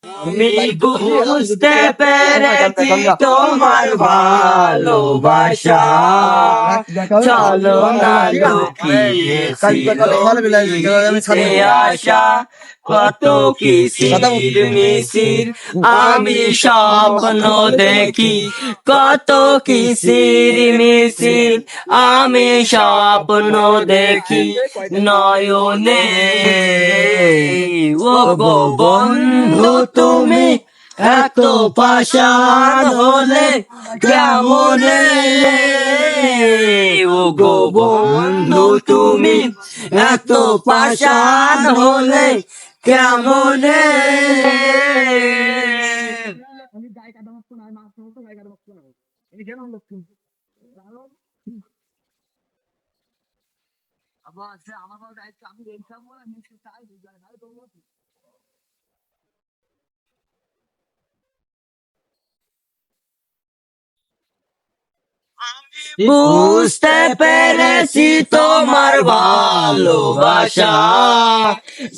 আমি বুঝতে পেরেছি তোমার ভালোবাসা, চলো না লুকিয়ে আশা, কত কিসির মিসির আমি স্বপ্ন দেখি, কত কিসির মিসির আমি স্বপ্ন দেখি নয়নে। ও গো বন্ধু তুমি এত পাষাণ হলে কেমনে, ও গো বন্ধু তুমি এত পাষাণ হলে কেমনে। বুঝতে পেরেছি তোমার ভালোবাসা,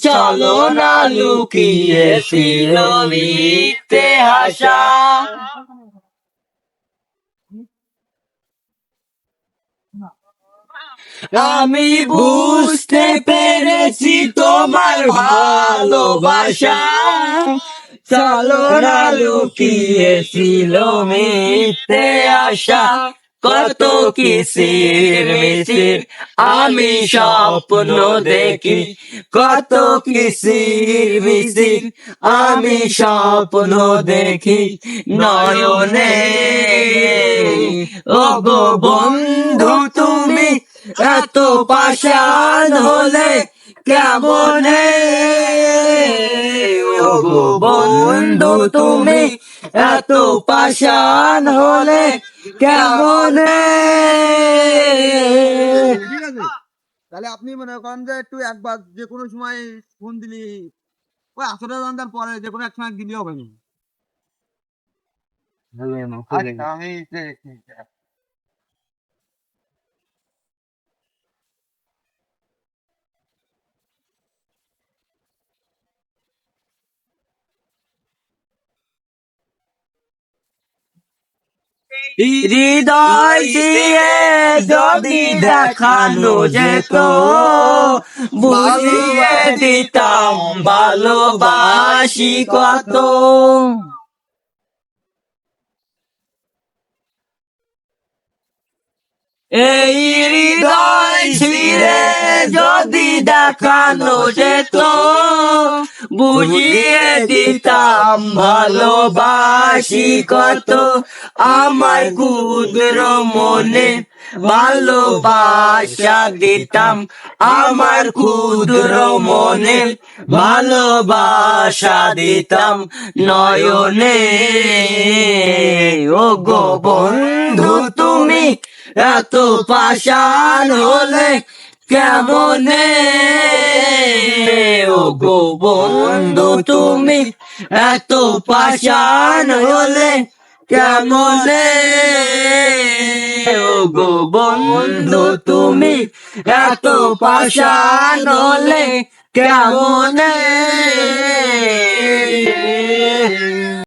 চলো না লুকিয়ে ছিল মিথ্যে আশা। আমি বুঝতে পেরেছি তোমার ভালোবাসা, চলো না লুকিয়ে ছিল মিথ্যে আশা, কত কিসির মিসির আমি স্বপ্ন দেখি, কত কিসির মিসির আমি স্বপ্ন দেখি নয়নে। ও গো বন্ধু তুমি এত পাষাণ হলে কেমনে, ও গো বন্ধু তুমি এত পাষাণ হলে কেমনে। ঠিক আছে, তাহলে আপনি মনে করেন যে একটু একবার যে কোনো সময় ফোন দিলি, ওই 18 ঘন্টার পরে যে কোনো এক সময় দিলি হবে না। আচ্ছা, আমি হৃদয় দিয়ে যদি দেখানো যেত, বুঝিয়ে দিতাম ভালোবাসি কত। এই হৃদয় ছিঁড়ে যদি দেখানো যেত, বুঝিয়ে দিতাম ভালোবাসি কত। আমার ক্ষুদ্র মনে ভালোবাসা দিতাম, আমার ক্ষুদ্র মনে ভালোবাসা দিতাম নয়নে। ও গো বন্ধু তুমি এত পাষাণ হলে কেমনে, ও গো বন্ধু তুমি এত পাষাণ হলে কেমনে, ও গো বন্ধু তুমি এত পাষাণ হলে কেমনে।